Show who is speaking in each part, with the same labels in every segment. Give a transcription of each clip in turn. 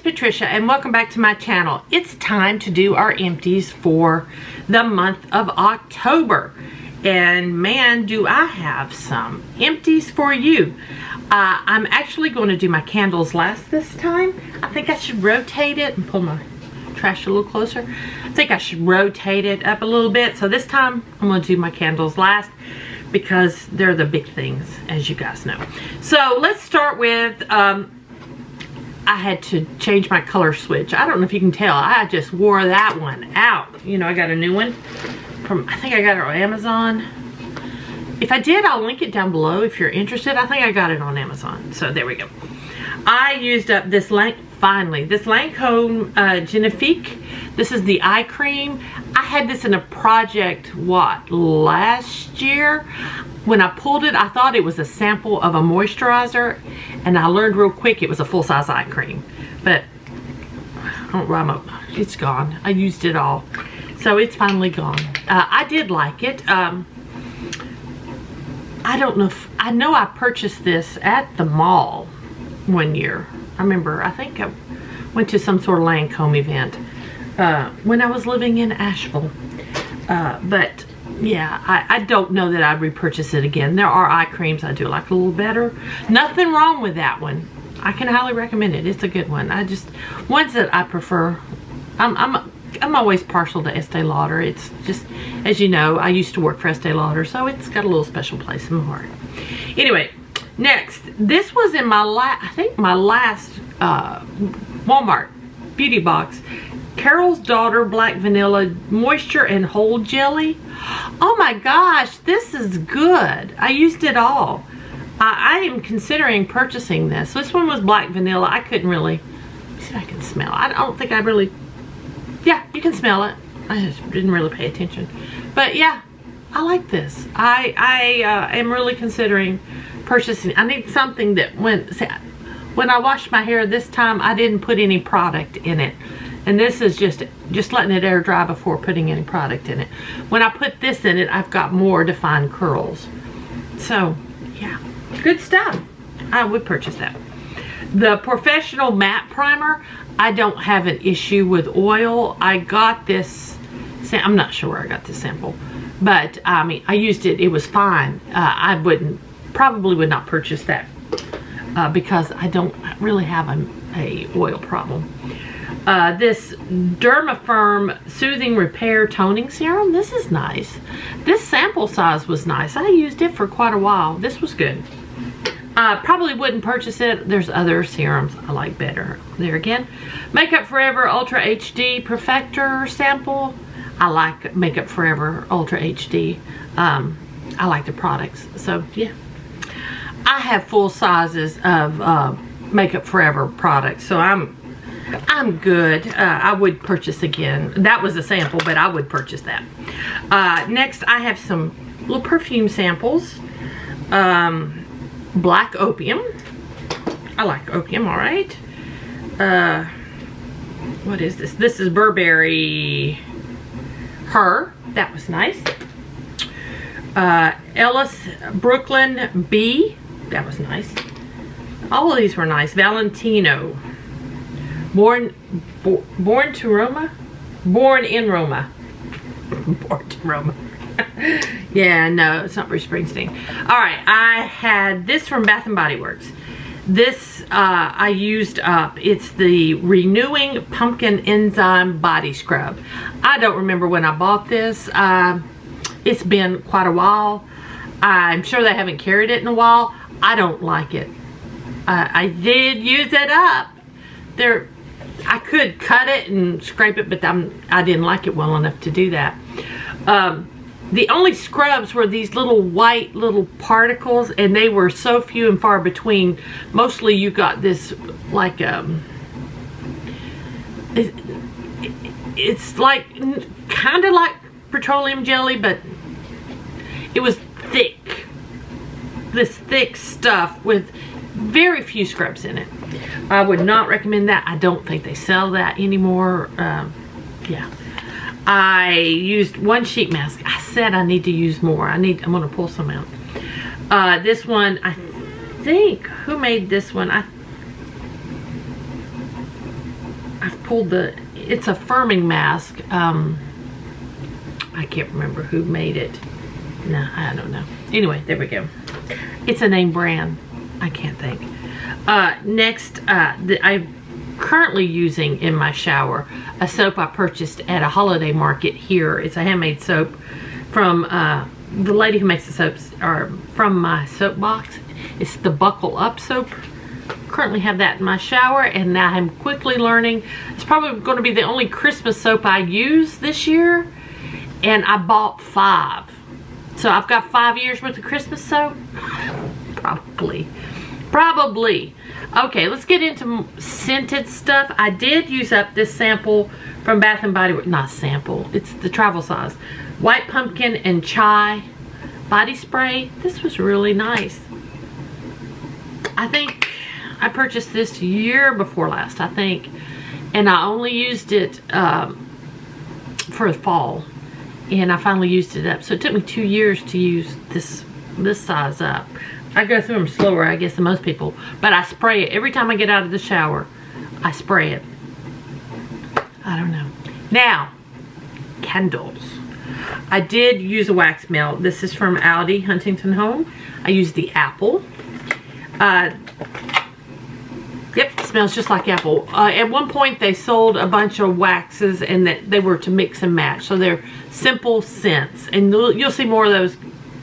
Speaker 1: Patricia and welcome back to my channel. It's time to do our empties for the month of October. And man, do I have some empties for you. I'm actually going to do my candles last this time. I think I should rotate it and pull my trash a little closer. I think I should rotate it up a little bit. So this time I'm going to do my candles last because they're the big things, as you guys know. So let's start with, I had to change my color switch. I don't know if you can tell. I just wore that one out. You know, I got a new one from, I think I got it on Amazon. If I did, I'll link it down below if you're interested. I think I got it on Amazon. So there we go. I used up this finally, this Lancome Genifique. This is the eye cream. I had this in a project, what, last year? When I pulled it, I thought it was a sample of a moisturizer, and I learned real quick it was a full-size eye cream. But it's gone. I used it all. So it's finally gone. I did like it. I don't know if, I know I purchased this at the mall one year. I remember, I think I went to some sort of Lancome event when I was living in Asheville. But yeah, I don't know that I'd repurchase it again. There are eye creams I do like a little better. Nothing wrong with that one. I can highly recommend it. It's a good one. Ones that I prefer, I'm always partial to Estee Lauder. It's just, as you know, I used to work for Estee Lauder, so it's got a little special place in my heart. Anyway, next, this was in my last Walmart beauty box. Carol's Daughter Black Vanilla Moisture and Hold Jelly. Oh my gosh, this is good. I used it all. I am considering purchasing this. This one was black vanilla. I couldn't really, let me see if I can smell. I don't think I really, yeah, you can smell it. I just didn't really pay attention. But yeah, I like this. I am really considering purchasing. I need something that when I washed my hair this time, I didn't put any product in it. And this is just letting it air dry before putting any product in it. When I put this in it, I've got more defined curls. So, yeah, good stuff. I would purchase that. The Professional Matte Primer, I don't have an issue with oil. I got this, I'm not sure where I got this sample, but I mean, I used it, it was fine. I probably would not purchase that because I don't really have a oil problem. This Dermafirm Soothing Repair Toning Serum. This is nice. This sample size was nice. I used it for quite a while. This was good. Probably wouldn't purchase it. There's other serums I like better. There again. Makeup Forever Ultra HD Perfector Sample. I like Makeup Forever Ultra HD. I like the products. So, yeah. I have full sizes of Makeup Forever products. So, I'm good. I would purchase again. That was a sample, but I would purchase that. Next, I have some little perfume samples. Black Opium. I like Opium, all right. What is this? This is Burberry Her. That was nice. Ellis Brooklyn B. That was nice. All of these were nice. Valentino. Born to Roma? Born in Roma. Born to Roma. Yeah, no, it's not Bruce Springsteen. Alright, I had this from Bath & Body Works. This I used up. It's the Renewing Pumpkin Enzyme Body Scrub. I don't remember when I bought this. It's been quite a while. I'm sure they haven't carried it in a while. I don't like it. I did use it up. I could cut it and scrape it, but I didn't like it well enough to do that. The only scrubs were these little white little particles, and they were so few and far between. Mostly you got this like it's like kind of like petroleum jelly, but it was thick. This thick stuff with very few scrubs in it. I would not recommend that. I don't think they sell that anymore. Yeah. I used one sheet mask. I said I need to use more. I'm going to pull some out. This one, I think, who made this one? I've pulled it's a firming mask. I can't remember who made it. No, I don't know. Anyway, there we go. It's a name brand. I can't think. Next, I'm currently using in my shower a soap I purchased at a holiday market here. It's a handmade soap from the lady who makes the soaps, or from my soap box. It's the Buckle Up soap. Currently have that in my shower, and now I'm quickly learning. It's probably going to be the only Christmas soap I use this year, and I bought 5. So I've got 5 years worth of Christmas soap. Probably. Okay, let's get into scented stuff. I did use up this sample from Bath & Body Works. Not sample, it's the travel size. White pumpkin and chai body spray. This was really nice. I think I purchased this year before last, I think. And I only used it for the fall. And I finally used it up. So it took me 2 years to use this size up. I go through them slower, I guess, than most people. But I spray it. Every time I get out of the shower, I spray it. I don't know. Now, candles. I did use a wax melt. This is from Aldi, Huntington Home. I used the apple. Yep, it smells just like apple. At one point, they sold a bunch of waxes, and that they were to mix and match. So they're simple scents. And you'll see more of those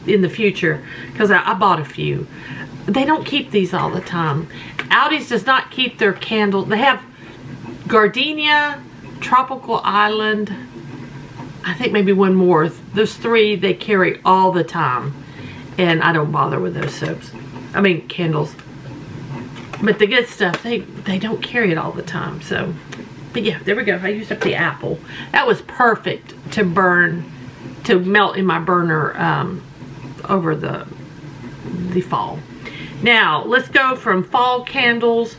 Speaker 1: in the future, because I bought a few. They don't keep these all the time. Aldi's does not keep their candles. They have Gardenia, Tropical Island, I think maybe one more. Those 3 they carry all the time, and I don't bother with those soaps. I mean candles. But the good stuff, they don't carry it all the time. So, but yeah, there we go. I used up the apple. That was perfect to melt in my burner over the fall. Now, let's go from fall candles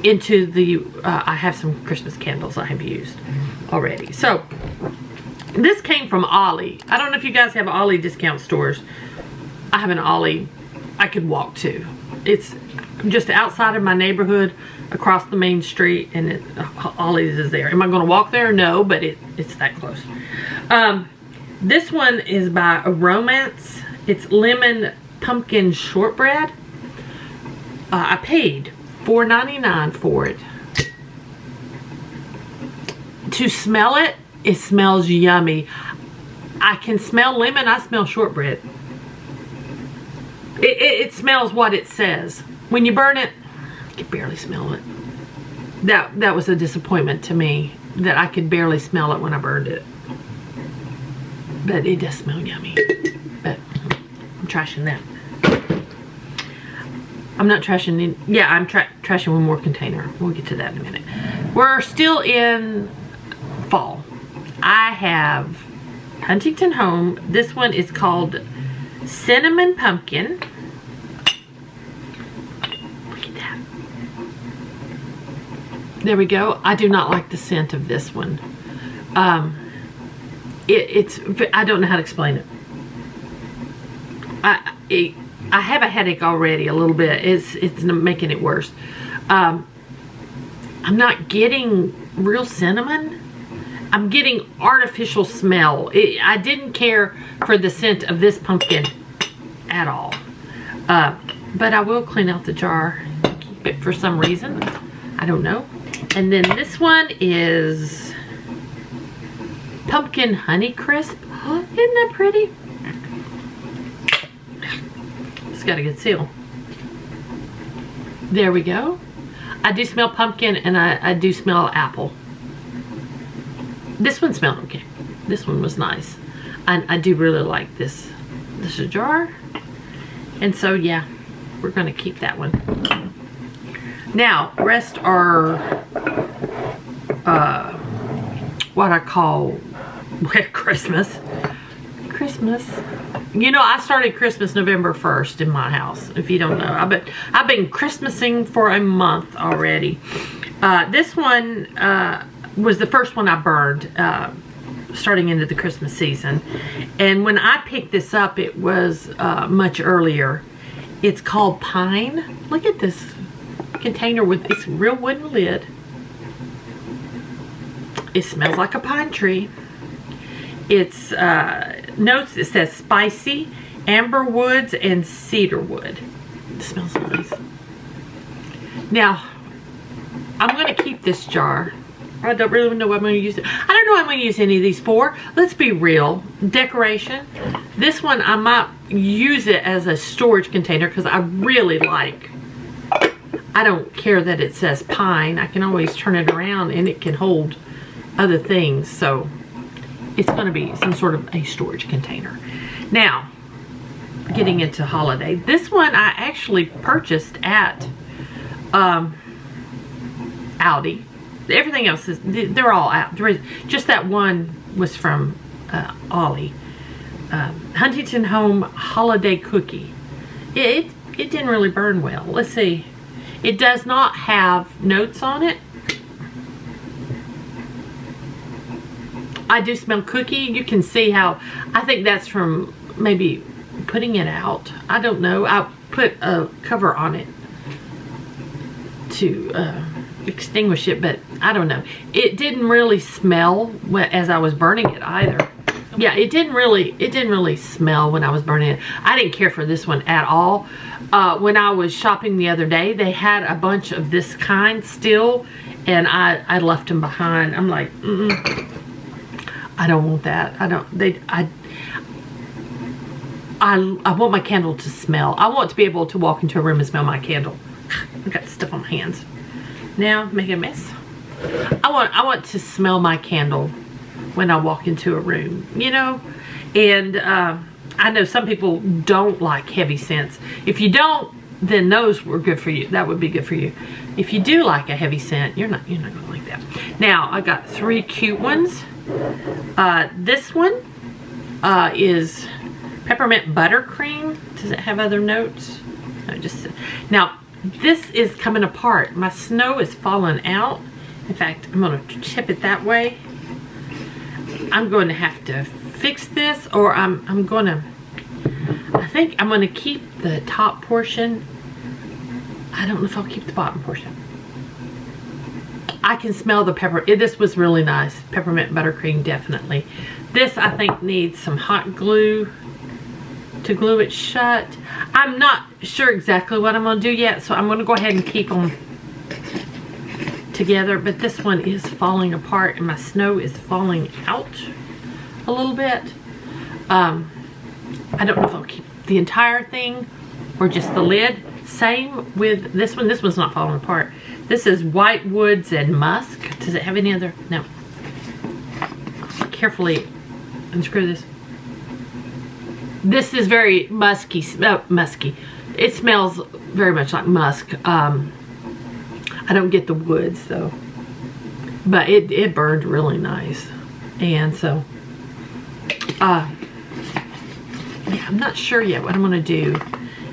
Speaker 1: into the, I have some Christmas candles I have used already. So, this came from Ollie. I don't know if you guys have Ollie discount stores. I have an Ollie I could walk to. It's just outside of my neighborhood, across the main street, and Ollie's is there. Am I going to walk there? No, but it's that close. This one is by Romance. It's lemon pumpkin shortbread. I paid $4.99 for it. To smell it, it smells yummy. I can smell lemon. I smell shortbread. It smells what it says. When you burn it, you can barely smell it. That was a disappointment to me, that I could barely smell it when I burned it. But it does smell yummy. But I'm trashing that. I'm not trashing, I'm trashing one more container. We'll get to that in a minute. We're still in fall. I have Huntington Home. This one is called Cinnamon Pumpkin. Look at that. There we go. I do not like the scent of this one. I don't know how to explain it. I have a headache already a little bit. It's making it worse. I'm not getting real cinnamon. I'm getting artificial smell. I didn't care for the scent of this pumpkin at all. But I will clean out the jar and keep it for some reason. I don't know. And then this one is Pumpkin Honey Crisp. Isn't that pretty? It's got a good seal. There we go. I do smell pumpkin, and I do smell apple. This one smelled okay. This one was nice. I do really like this jar. And so, yeah, we're going to keep that one. Now, rest are what I call Christmas. You know, I started Christmas November 1st in my house, if you don't know. I've been Christmasing for a month already. This one was the first one I burned starting into the Christmas season. And when I picked this up, it was much earlier. It's called Pine. Look at this container with this real wooden lid. It smells like a pine tree. It's notes, it says spicy, amber woods, and cedar wood. It smells nice. Now, I'm going to keep this jar. I don't really know what I'm going to use it. I don't know what I'm going to use any of these for. Let's be real. Decoration. This one, I might use it as a storage container because I really like. I don't care that it says pine. I can always turn it around and it can hold other things. So it's going to be some sort of a storage container. Now, getting into holiday. This one I actually purchased at Aldi. Everything else is, they're all out. Just that one was from Ollie. Huntington Home Holiday Cookie. It didn't really burn well. Let's see. It does not have notes on it. I do smell cookie. You can see how, I think that's from maybe putting it out. I don't know. I put a cover on it to extinguish it, but I don't know. It didn't really smell as I was burning it either. Yeah, it didn't really smell when I was burning it. I didn't care for this one at all. When I was shopping the other day, they had a bunch of this kind still, and I left them behind. I'm like, I don't want that. I want my candle to smell. I want to be able to walk into a room and smell my candle. I got stuff on my hands. Now, make a mess. I want to smell my candle when I walk into a room, you know? And I know some people don't like heavy scents. If you don't, then those were good for you. That would be good for you. If you do like a heavy scent, you're not gonna like that. Now, I got 3 cute ones. This one is peppermint buttercream. Does it have other notes? No, just, now, this is coming apart. My snow is falling out. In fact, I'm going to tip it that way. I'm going to have to fix this, or I'm going to, I think I'm going to keep the top portion. I don't know if I'll keep the bottom portion. I can smell the pepper. This was really nice. Peppermint buttercream, definitely. This, I think, needs some hot glue to glue it shut. I'm not sure exactly what I'm going to do yet, so I'm going to go ahead and keep them together. But this one is falling apart, and my snow is falling out a little bit. I don't know if I'll keep the entire thing or just the lid. Same with this one. This one's not falling apart. This is white woods and musk. Does it have any other? No. Carefully unscrew this. This is very musky. Musky. It smells very much like musk. I don't get the woods though, but it burned really nice, and so yeah, I'm not sure yet what I'm going to do.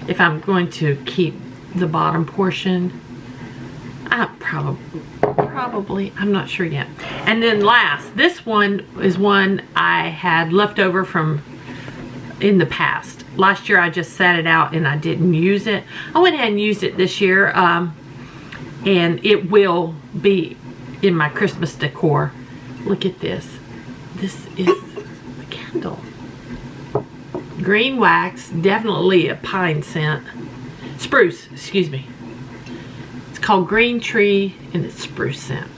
Speaker 1: If I'm going to keep the bottom portion, probably, I'm not sure yet. And then last, this one is one I had left over from in the past. Last year I just sat it out and I didn't use it. I went ahead and used it this year, and it will be in my Christmas decor. Look at this. This is the candle. Green wax, definitely a pine scent. Spruce, excuse me. It's called Green Tree, and it's spruce scent.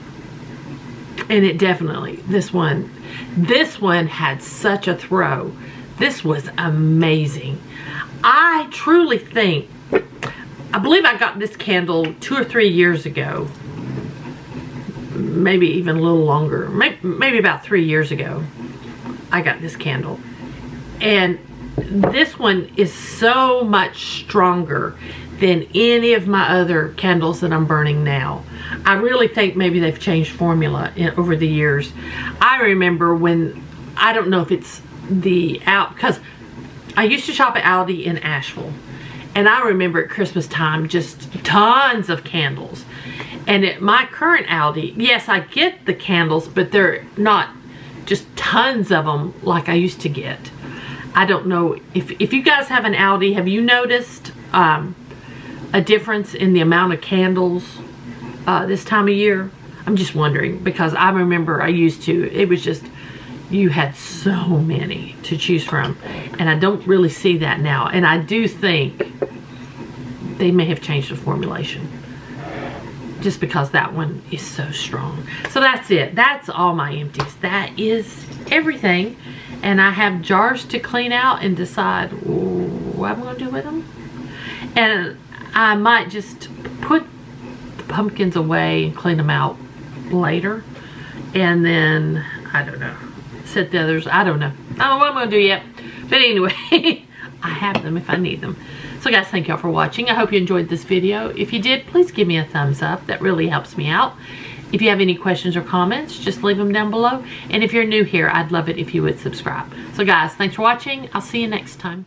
Speaker 1: And it definitely, this one had such a throw. This was amazing. I truly think, I believe I got this candle 2 or 3 years ago. Maybe even a little longer. Maybe about 3 years ago, I got this candle. And this one is so much stronger than any of my other candles that I'm burning now. I really think maybe they've changed formula over the years. I remember when, I don't know if it's because I used to shop at Aldi in Asheville, and I remember at Christmas time just tons of candles. And at my current Aldi, yes, I get the candles, but they're not just tons of them like I used to get. I don't know if you guys have an Aldi, have you noticed a difference in the amount of candles this time of year? I'm just wondering, because I remember I used to, it was just, you had so many to choose from, and I don't really see that now. And I do think they may have changed the formulation, just because that one is so strong. So that's it. That's all my empties. That is everything. And I have jars to clean out and decide what I'm going to do with them. And I might just put the pumpkins away and clean them out later. And then, I don't know, set the others. I don't know what I'm going to do yet. But anyway, I have them if I need them. So guys, thank y'all for watching. I hope you enjoyed this video. If you did, please give me a thumbs up. That really helps me out. If you have any questions or comments, just leave them down below. And if you're new here, I'd love it if you would subscribe. So guys, thanks for watching. I'll see you next time.